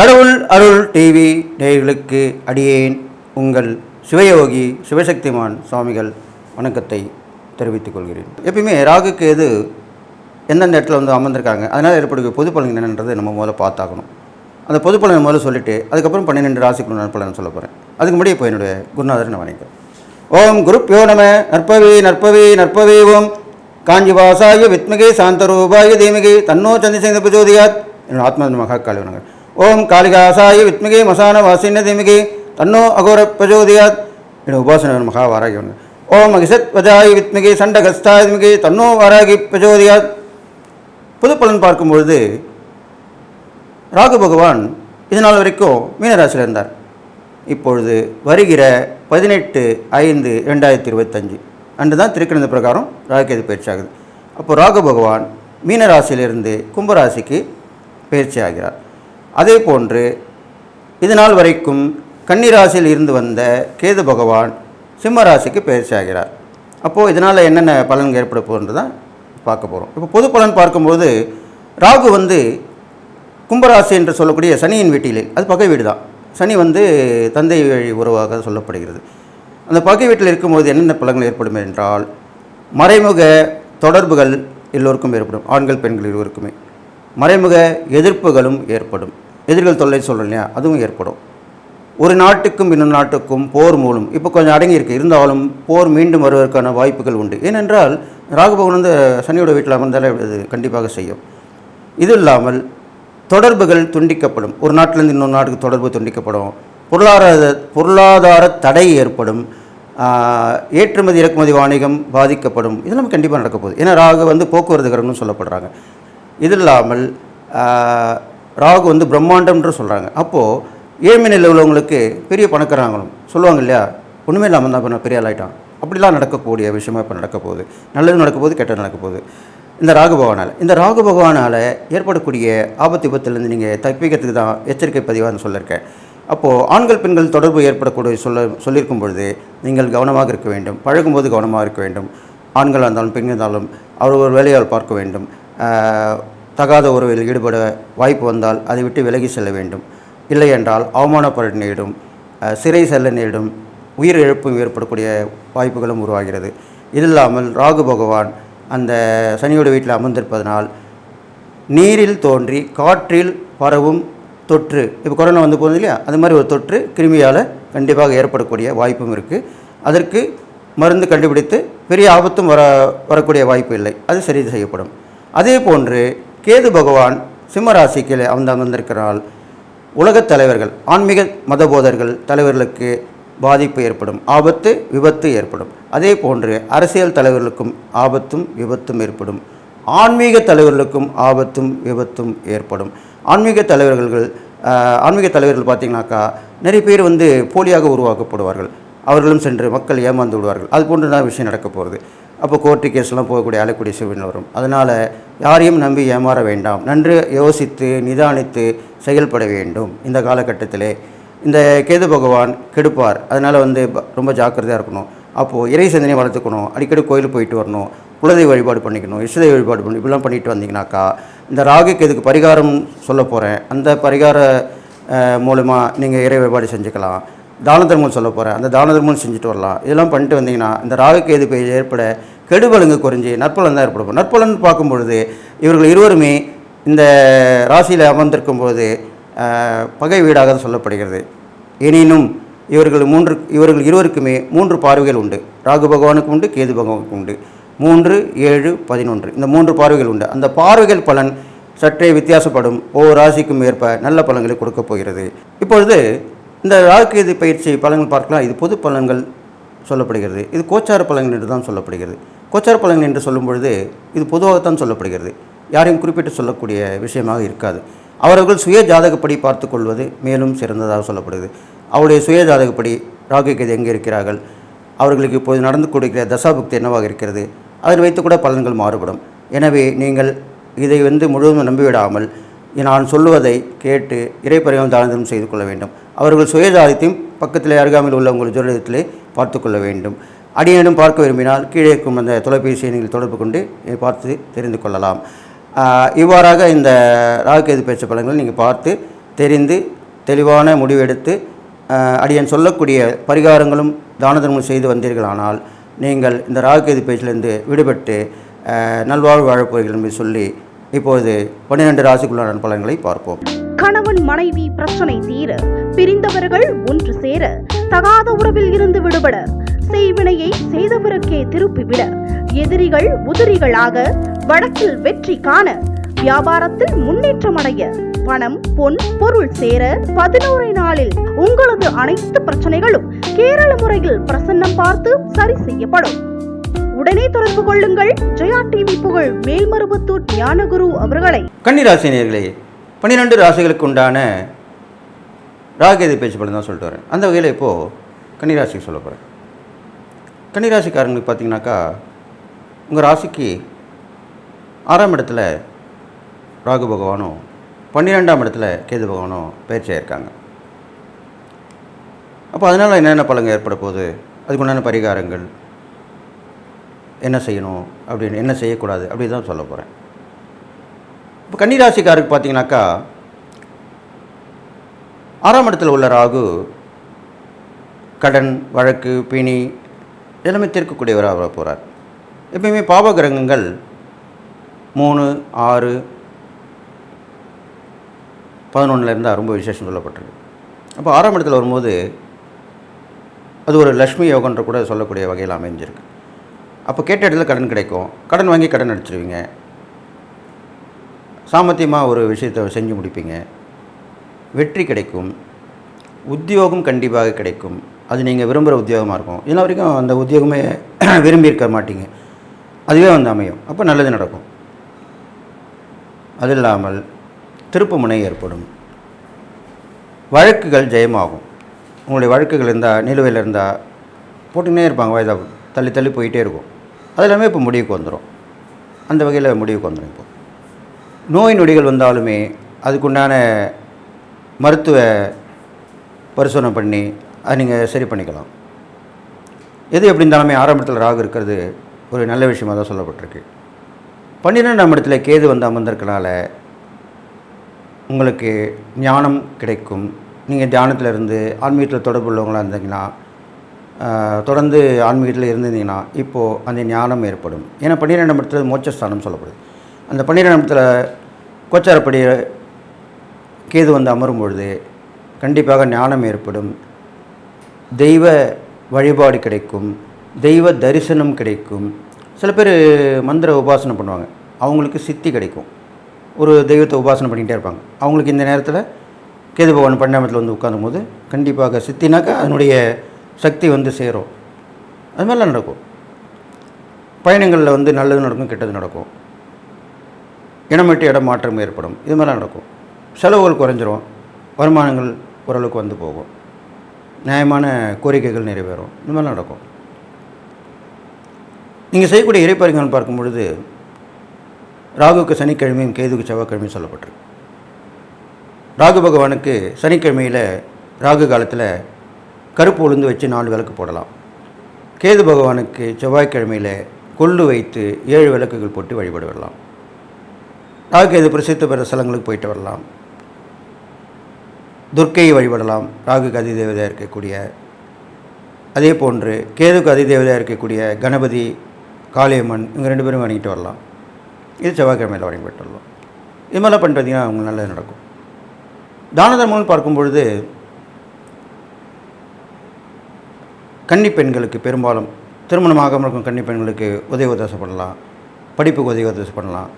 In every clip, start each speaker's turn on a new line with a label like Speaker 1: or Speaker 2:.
Speaker 1: கடவுள் அருள் டிவி நேயர்களுக்கு அடியேன் உங்கள் சிவயோகி சிவசக்திமான் சுவாமிகள் வணக்கத்தை தெரிவித்துக் கொள்கிறேன். எப்பயுமே ராகு கேது எந்தெந்த இடத்துல வந்து அமர்ந்திருக்காங்க, அதனால் ஏற்படுகிற பொது பலன் என்னன்றதை நம்ம முதல்ல பார்த்தாக்கணும். அந்த பொது பலனை முதல்ல சொல்லிவிட்டு அதுக்கப்புறம் 12 ராசிக்குள்ள நற்பலன் சொல்ல போகிறேன். அதுக்கு முன்னாடி இப்போ என்னுடைய குருநாதர் நான் வணங்குகிறேன். ஓம் குருப்யோ நம. நற்பவி நற்பவி நற்பவி. ஓம் காஞ்சிவாசாய வித்மகே சாந்தரூபாய தீமகே தன்னோ சந்திரசேகர பிரச்சோதயாத். என்னோட ஆத்மா மகாகாளி வணங்குகிறேன். ஓம் காளிகாசாய வித்மகே மசான வாசின்ன தீமகே தன்னோ அகோர பிரச்சோதயாத். என்னோட உபாசன மகாவாராகி வணங்குகிறேன். ஓம் அகிசத் வஜாய வித்மகே சண்டகஸ்தாய தீமகே தன்னோ வாராகி பிரச்சோதயாத். பொது பலன் பார்க்கும்பொழுது ராகு பகவான் இதனால் வரைக்கும் மீனராசியில் இருந்தார். இப்பொழுது வருகிற 18/5/2025 அன்று தான் திருக்கணித பிரகாரம் ராகுகேது பயிற்சி ஆகுது. அப்போது ராகு பகவான் மீனராசியிலிருந்து கும்பராசிக்கு பயிற்சி ஆகிறார். அதே போன்று இதனால் வரைக்கும் கன்னிராசியில் இருந்து வந்த கேது பகவான் சிம்ம ராசிக்கு பயிற்சி ஆகிறார். அப்போது இதனால் என்னென்ன பலன்கள் ஏற்பட போகிறது தான் பார்க்க போகிறோம். இப்போ பொது பலன் பார்க்கும்போது ராகு வந்து கும்பராசி என்று சொல்லக்கூடிய சனியின் வீட்டிலே, அது பகை வீடு தான். சனி வந்து தந்தை வழி உறவாக சொல்லப்படுகிறது. அந்த பகை வீட்டில் இருக்கும்போது என்னென்ன பலன்கள் ஏற்படும் என்றால், மறைமுக தொடர்புகள் எல்லோருக்கும் ஏற்படும். ஆண்கள் பெண்கள் இருவருக்குமே மறைமுக எதிர்ப்புகளும் ஏற்படும். எதிர்கள் தொல்லை சொல்கிறோம் இல்லையா, அதுவும் ஏற்படும். ஒரு நாட்டுக்கும் இன்னொரு நாட்டுக்கும் போர் மூலம் இப்போ கொஞ்சம் அடங்கியிருக்கு, இருந்தாலும் போர் மீண்டும் வருவதற்கான வாய்ப்புகள் உண்டு. ஏனென்றால் ராகுபவன் வந்து சனியோட வீட்டில் அமர்ந்தாலே அது கண்டிப்பாக செய்யும். இது இல்லாமல் தொடர்புகள் துண்டிக்கப்படும். ஒரு நாட்டிலேருந்து இன்னொரு நாட்டுக்கு தொடர்பு துண்டிக்கப்படும். பொருளாதார தடை ஏற்படும். ஏற்றுமதி இறக்குமதி வாணிகம் பாதிக்கப்படும். இதெல்லாம் கண்டிப்பாக நடக்க போகுது. ஏன்னா ராகு வந்து போக்குவரத்து கிரகம்னு சொல்லப்படுறாங்க. இது இல்லாமல் ராகு வந்து பிரம்மாண்டம்ன்று சொல்கிறாங்க. அப்போது ஏழ்மை நிலையில் உள்ளவங்களுக்கு பெரிய பணக்காரங்களும் சொல்லுவாங்க இல்லையா, ஒன்றுமே இல்லாமல் தான் இப்போ பெரிய ஆளாயிட்டான். அப்படிலாம் நடக்கக்கூடிய விஷயமாக இப்போ நடக்க போகுது. நல்லது நடக்க போகுது, கெட்டது நடக்க போகுது. இந்த ராகு பகவானால் ஏற்படக்கூடிய ஆபத்து விபத்துலேருந்து நீங்கள் தப்பிக்கிறதுக்கு தான் எச்சரிக்கை பதிவாக சொல்லியிருக்கேன். அப்போது ஆண்கள் பெண்கள் தொடர்பு ஏற்படக்கூடிய சொல்லியிருக்கும் பொழுது நீங்கள் கவனமாக இருக்க வேண்டும். பழகும்போது கவனமாக இருக்க வேண்டும். ஆண்களாக இருந்தாலும் பெண்கள் இருந்தாலும் அவர் ஒரு வேலையால் பார்க்க வேண்டும். தகாத உறவில் ஈடுபட வாய்ப்பு வந்தால் அதை விட்டு விலகி செல்ல வேண்டும். இல்லை என்றால் அவமானப்பட நேரிடும், சிறை செல்ல நேரிடும், உயிர் இழப்பும் ஏற்படக்கூடிய வாய்ப்புகளும் உருவாகிறது. இது இல்லாமல் ராகு பகவான் அந்த சனியோட வீட்டில் அமர்ந்திருப்பதனால் நீரில் தோன்றி காற்றில் பரவும் தொற்று, இப்போ கொரோனா வந்து போகுது இல்லையா, அது மாதிரி ஒரு தொற்று கிருமியால் கண்டிப்பாக ஏற்படக்கூடிய வாய்ப்பும் இருக்குது. அதற்கு மருந்து கண்டுபிடித்து பெரிய ஆபத்தும் வரக்கூடிய வாய்ப்பு இல்லை, அது சரி செய்யப்படும். அதே போன்று கேது பகவான் சிம்மராசிக்கு அமர்ந்திருக்கிறால் உலகத் தலைவர்கள், ஆன்மீக மதபோதர்கள் தலைவர்களுக்கு பாதிப்பு ஏற்படும், ஆபத்து விபத்து ஏற்படும். அதே போன்று அரசியல் தலைவர்களுக்கும் ஆபத்தும் விபத்தும் ஏற்படும். ஆன்மீக தலைவர்களுக்கும் ஆபத்தும் விபத்தும் ஏற்படும். ஆன்மீக தலைவர்கள் பார்த்திங்கனாக்கா நிறைய பேர் வந்து போலியாக உருவாக்கப்படுவார்கள். அவர்களும் சென்று மக்கள் ஏமாந்து விடுவார்கள். அது போன்று தான் விஷயம் நடக்க போகிறது. அப்போ கோர்ட்டு கேஸ்லாம் போகக்கூடிய அழக்கூடிய சூழ்நிலை வரும். அதனால் யாரையும் நம்பி ஏமாற வேண்டாம். நன்று யோசித்து நிதானித்து செயல்பட வேண்டும். இந்த காலகட்டத்திலே இந்த கேது பகவான் கெடுப்பார். அதனால் வந்து ரொம்ப ஜாக்கிரதையாக இருக்கணும். அப்போது இறை சிந்தனை வளர்த்துக்கணும். அடிக்கடி கோயிலுக்கு போயிட்டு வரணும். குலதெய்வ வழிபாடு பண்ணிக்கணும். இஷ்டதெய்வ வழிபாடு பண்ணணும். இப்படிலாம் பண்ணிட்டு வந்தீங்கன்னாக்கா இந்த ராகு கேதுக்கு பரிகாரம் சொல்ல போகிறேன். அந்த பரிகார மூலமாக நீங்கள் இறை வழிபாடு செஞ்சுக்கலாம். தான தர்மம் சொல்ல போகிறேன். அந்த தான தர்மம் செஞ்சுட்டு வரலாம். இதெல்லாம் பண்ணிட்டு வந்தீங்கன்னா இந்த ராகு கேது பயிற்சி ஏற்பட கெடுபலங்கு குறைஞ்சி நற்பலன் தான் ஏற்படும். நற்பலன் பார்க்கும்பொழுது இவர்கள் இருவருமே இந்த ராசியில் அமர்ந்திருக்கும் பொழுது பகை வீடாக சொல்லப்படுகிறது. எனினும் இவர்கள் இருவருக்குமே 3 பார்வைகள் உண்டு. ராகு பகவானுக்கு உண்டு, கேது பகவானுக்கு உண்டு. 3, 7, 11 இந்த 3 பார்வைகள் உண்டு. அந்த பார்வைகள் பலன் சற்றே வித்தியாசப்படும். ஒவ்வொரு ராசிக்கும் ஏற்ப நல்ல பலன்களை கொடுக்கப் போகிறது. இப்பொழுது இந்த ராகு கேது பயிற்சி பலன்கள் பார்க்கலாம். இது பொது பலன்கள் சொல்லப்படுகிறது. இது கோச்சார பலன்கள் என்று தான் சொல்லப்படுகிறது. கோச்சார பலன்கள் என்று சொல்லும் பொழுது இது பொதுவாகத்தான் சொல்லப்படுகிறது. யாரையும் குறிப்பிட்டு சொல்லக்கூடிய விஷயமாக இருக்காது. அவர்கள் சுய ஜாதகப்படி பார்த்து கொள்வது மேலும் சிறந்ததாக சொல்லப்படுது. அவருடைய சுய ஜாதகப்படி ராகு கேது எங்கே இருக்கிறார்கள், அவர்களுக்கு இப்போது நடந்து கொடுக்கிற தசாபுக்தி என்னவாக இருக்கிறது, அதில் வைத்து கூட பலன்கள் மாறுபடும். எனவே நீங்கள் இதை வந்து முழுவதும் நம்பிவிடாமல் நான் சொல்லுவதை கேட்டு இறைப்பரிகம் தானம் செய்து கொள்ள வேண்டும். அவர்கள் சுயஜாதத்தையும் பக்கத்தில் அருகாமையில் உள்ள உங்கள் ஜோதிடத்திலே பார்த்து கொள்ள வேண்டும். அடியேனும் பார்க்க விரும்பினால் கீழே இருக்கும் அந்த தொலைபேசியை நீங்கள் தொடர்பு கொண்டு பார்த்து தெரிந்து கொள்ளலாம். இவ்வாறாக இந்த ராகு கேது பயிற்சி பலன்கள் நீங்கள் பார்த்து தெரிந்து தெளிவான முடிவெடுத்து அடியன் சொல்லக்கூடிய பரிகாரங்களும் தான தர்மம் செய்து வந்தீர்களானால் நீங்கள் இந்த ராகுகேது பேச்சிலிருந்து விடுபட்டு நல்வாழ்வு வாழப்போகிறீர்கள் என்று சொல்லி இப்போது 12 ராசிக்குள்ளான பலன்களை பார்ப்போம்.
Speaker 2: கணவன் மனைவி பிரச்சனை தீர, பிரிந்தவர்கள் ஒன்று சேர, தகாத உறவில் இருந்து விடுபட, செய்வினையை செய்தவருக்கே திருப்பிவிட, எதிரிகள் உதிரிகளாக, வழக்கில் வெற்றி காண, வியாபாரத்தில் முன்னேற்றம் அடைய, பணம் பொன் பொருள் சேர 11 நாளில் உங்களது அனைத்து பிரச்சனைகளும் கேரள முறையில் பிரசன்னம் பார்த்து சரி செய்யப்படும். உடனே தொடர்பு கொள்ளுங்கள். ஜெயா டிவி புகழ் மேல்மருவத்தூர் ஞானகுரு அவர்களை.
Speaker 1: கன்னிராசினியர்களே, 12 ராசிகளுக்கு உண்டான ராகுகேது பேச்சு பலன் தான் சொல்லிட்டு வரேன். அந்த வகையில் இப்போது கன்னிராசிக்கு சொல்ல போகிறேன். கன்னிராசிக்காரங்களுக்கு பார்த்தீங்கன்னாக்கா, உங்கள் ராசிக்கு 6ஆம் இடத்துல ராகு பகவானும் 12ஆம் இடத்துல கேது பகவானும் பயிற்சியாக இருக்காங்க. அப்போ அதனால் என்னென்ன பலன்கள் ஏற்பட போகுது, அதுக்குண்டான பரிகாரங்கள் என்ன செய்யணும் அப்படின்னு, என்ன செய்யக்கூடாது அப்படி தான் சொல்ல போகிறேன். இப்போ கன்னிராசிக்காருக்கு பார்த்தீங்கன்னாக்கா, 6ஆம் இடத்துல உள்ள ராகு கடன் வழக்கு பிணி எல்லாமே தீர்க்கக்கூடியவராக வர போகிறார். எப்பயுமே பாவ கிரகங்கள் 3, 6, 11 இருந்தால் ரொம்ப விசேஷம் சொல்லப்பட்டிருக்கு. அப்போ 6ஆம் இடத்துல வரும்போது அது ஒரு லக்ஷ்மி யோகன்ற கூட சொல்லக்கூடிய வகையில் அமைஞ்சிருக்கு. அப்போ கேட்ட இடத்துல கடன் கிடைக்கும், கடன் வாங்கி கடன் அடிச்சிருவீங்க, சாமர்த்தியமாக ஒரு விஷயத்தை செஞ்சு முடிப்பீங்க, வெற்றி கிடைக்கும், உத்தியோகம் கண்டிப்பாக கிடைக்கும். அது நீங்கள் விரும்புகிற உத்தியோகமாக இருக்கும். இன்ன வரைக்கும் அந்த உத்தியோகமே விரும்பியிருக்க மாட்டீங்க, அதுவே வந்து அமையும். அப்போ நல்லது நடக்கும். அது இல்லாமல் திருப்பு முனை ஏற்படும், வழக்குகள் ஜெயமாகும். உங்களுடைய வழக்குகள் இருந்தால், நிலுவையில் இருந்தால் போட்டுக்கினே இருப்பாங்க, வயதா தள்ளி தள்ளி போயிட்டே இருக்கும். அது எல்லாமே இப்போ முடிவுக்கு வந்துடும். அந்த வகையில் முடிவுக்கு வந்துடும். இப்போ நோய் நொடிகள் வந்தாலுமே அதுக்குண்டான மருத்துவ பரிசோதனை பண்ணி அதை நீங்கள் சரி பண்ணிக்கலாம். எது எப்படி இருந்தாலுமே 6ஆம் இடத்துல ராகு இருக்கிறது ஒரு நல்ல விஷயமாக தான் சொல்லப்பட்டிருக்கு. 12ஆம் இடத்துல கேது வந்து அமர்ந்திருக்கனால உங்களுக்கு ஞானம் கிடைக்கும். நீங்கள் தியானத்தில் இருந்து ஆன்மீகத்தில் தொடர்பு உள்ளவங்களாக இருந்தீங்கன்னா, தொடர்ந்து ஆன்மீகத்தில் இருந்திருந்தீங்கன்னா இப்போது அந்த ஞானம் ஏற்படும். ஏன்னா 12ஆம் இடத்துல மோட்சஸ்தானம் சொல்லப்படுது. அந்த 12ஆம் இடத்துல கோச்சாரப்படி கேது வந்து அமரும் பொழுது கண்டிப்பாக ஞானம் ஏற்படும், தெய்வ வழிபாடு கிடைக்கும், தெய்வ தரிசனம் கிடைக்கும். சில பேர் மந்திர உபாசனை பண்ணுவாங்க, அவங்களுக்கு சித்தி கிடைக்கும். ஒரு தெய்வத்தை உபாசனை பண்ணிகிட்டே இருப்பாங்க, அவங்களுக்கு இந்த நேரத்தில் கேது பகவான் 12ஆம் இடத்துல வந்து உட்காரும் போது கண்டிப்பாக சித்தினாக்கா அதனுடைய சக்தி வந்து சேரும். அது மாதிரிலாம் நடக்கும். பயணங்களில் வந்து நல்லது நடக்கும், கெட்டது நடக்கும், இடம் விட்டு இடம் மாற்றம் ஏற்படும். இது மாதிரிலாம் நடக்கும். செலவுகள் குறைஞ்சிரும், வருமானங்கள் ஓரளவுக்கு வந்து போகும், நியாயமான கோரிக்கைகள் நிறைவேறும். இது மாதிரிலாம் நடக்கும். நீங்கள் செய்யக்கூடிய இறைப்பறிகள் பார்க்கும் பொழுது ராகுக்கு சனிக்கிழமையும் கேதுக்கு செவ்வாய்க்கிழமையும் சொல்லப்பட்டிருக்கு. ராகு பகவானுக்கு சனிக்கிழமையில் ராகு காலத்தில் கருப்பு உளுந்து வச்சு 4 விளக்கு போடலாம். கேது பகவானுக்கு செவ்வாய்க்கிழமையில் கொள்ளு வைத்து 7 விளக்குகள் போட்டு வழிபட வரலாம். ராகு கேது பிரசித்த பெற ஸ்தலங்களுக்கு போயிட்டு வரலாம். துர்க்கையை வழிபடலாம், ராகுக்கு அதிதேவதையாக இருக்கக்கூடிய. அதே போன்று கேதுக்கு அதிதேவதையாக இருக்கக்கூடிய கணபதி, காளியம்மன், இவங்க 2 பேரும் வணங்கிட்டு வரலாம். இது செவ்வாய்க்கிழமையில் வழிபட்டு வரலாம். இது மாதிரிலாம் பண்ணுறதுங்கன்னா அவங்க நல்லது நடக்கும். தான தர்மங்கள் பார்க்கும் பொழுது கன்னி பெண்களுக்கு பெரும்பாலும் திருமணமாகாமல் இருக்கும் கன்னி பெண்களுக்கு உதவி பண்ணலாம், படிப்புக்கு உதவி பண்ணலாம்.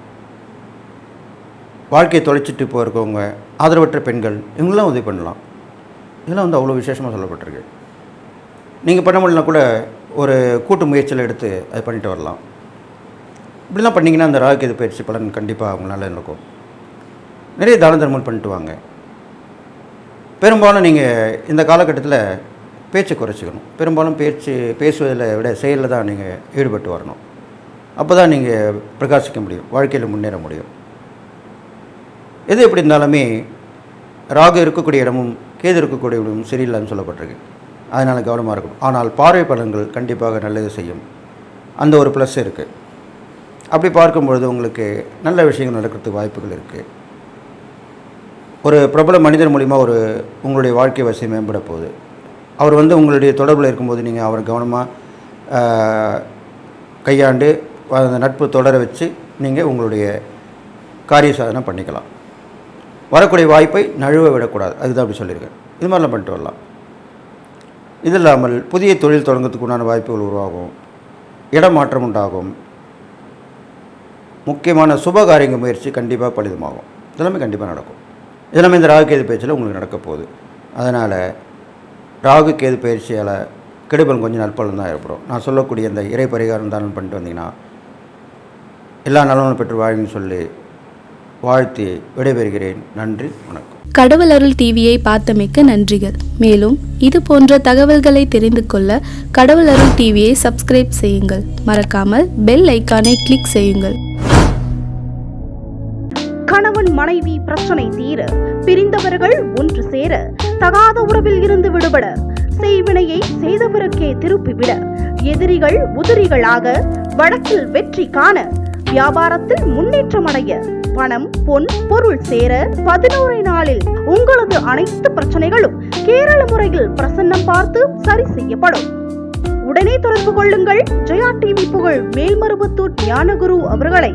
Speaker 1: வாழ்க்கையை தொலைச்சிட்டு போயிருக்கவங்க, ஆதரவற்ற பெண்கள், இவங்களாம் உதவி பண்ணலாம். இதெல்லாம் வந்து அவ்வளோ விசேஷமாக சொல்லப்பட்டிருக்கு. நீங்கள் பண்ண முடியலனா கூட ஒரு கூட்டு முயற்சியில் எடுத்து அதை பண்ணிட்டு வரலாம். இப்படிலாம் பண்ணிங்கன்னா அந்த ராகுகேது பயிற்சி பலன் கண்டிப்பாக அவங்களால இருக்கும். நிறைய தான தர்மங்கள் பண்ணிட்டு வாங்க. பெரும்பாலும் நீங்கள் இந்த காலகட்டத்தில் பேச்சை குறைச்சிக்கணும். பெரும்பாலும் பேசுவதில் விட செயலில் தான் நீங்கள் ஈடுபட்டு வரணும். அப்போ தான் நீங்கள் பிரகாசிக்க முடியும், வாழ்க்கையில் முன்னேற முடியும். எது எப்படி இருந்தாலுமே ராகு இருக்கக்கூடிய இடமும் கேது இருக்கக்கூடிய இடமும் சரியில்லைன்னு சொல்லப்பட்டிருக்கு. அதனால் கவனமாக இருக்கணும். ஆனால் பார்வை பலன்கள் கண்டிப்பாக நல்லது செய்யும், அந்த ஒரு ப்ளஸ் இருக்குது. அப்படி பார்க்கும்பொழுது உங்களுக்கு நல்ல விஷயங்கள் நடக்கிறதுக்கு வாய்ப்புகள் இருக்குது. ஒரு பிரபல மனிதர் மூலிமா உங்களுடைய வாழ்க்கை வசதி மேம்பட போகுது. அவர் உங்களுடைய தொடர்பில் இருக்கும்போது நீங்கள் அவரை கவனமாக கையாண்டு அந்த நட்பு தொடர வச்சு நீங்கள் உங்களுடைய காரிய சாதனை பண்ணிக்கலாம். வரக்கூடிய வாய்ப்பை நழுவ விடக்கூடாது, அதுதான் அப்படி சொல்லியிருக்கேன். இது மாதிரிலாம் பண்ணிட்டு வரலாம். இது இல்லாமல் புதிய தொழில் தொடங்கிறதுக்கு உண்டான வாய்ப்புகள் உருவாகும், இடமாற்றம் உண்டாகும், முக்கியமான சுபகாரிய முயற்சி கண்டிப்பாக பலிதமாகும். இதெல்லாமே கண்டிப்பாக நடக்கும். இதெல்லாமே இந்த ராகு கேது பயிற்சியில் உங்களுக்கு நடக்க போகுது. அதனால் ராகு கேது பயிற்சியால் கெடுபலன் கொஞ்சம் நற்பலன் தான் ஏற்படும். நான் சொல்லக்கூடிய இந்த இறை பரிகாரம் தானம் பண்ணிட்டு வந்தீங்கன்னா எல்லா நலனும் பெற்று வாழ்ன்னு சொல்லி வாழ்த்தி விடைபெறுகிறேன். நன்றி, வணக்கம்.
Speaker 3: கடவுள் அருள் டிவியை பார்த்தமைக்கு நன்றிகள். மேலும் இது போன்ற தகவல்களை தெரிந்து கொள்ள கடவுள் அருள் டிவியை சப்ஸ்கிரைப் செய்யுங்கள். மறக்காமல் பெல் ஐக்கானை கிளிக் செய்யுங்கள்.
Speaker 2: கணவன் மனைவி பிரச்சனை தீர, பிரிந்தவர்கள் ஒன்று சேர, தகாத உறவில் இருந்து விடுபட, செய்வினையை செய்தவருக்கே திருப்பிவிட, எதிரிகள் உதிரிகளாக, வழக்கில் வெற்றி காண, வியாபாரத்தில் முன்னேற்றம் அடைய, பணம் பொன் பொருள் சேர 11 நாளில் உங்களது அனைத்து பிரச்சனைகளும் கேரள முறையில் பிரசன்னம் பார்த்து சரி செய்யப்படும். உடனே தொடர்பு கொள்ளுங்கள். ஜெயா டிவி புகழ் மேல்மருவத்தூர் ஞானகுரு அவர்களை.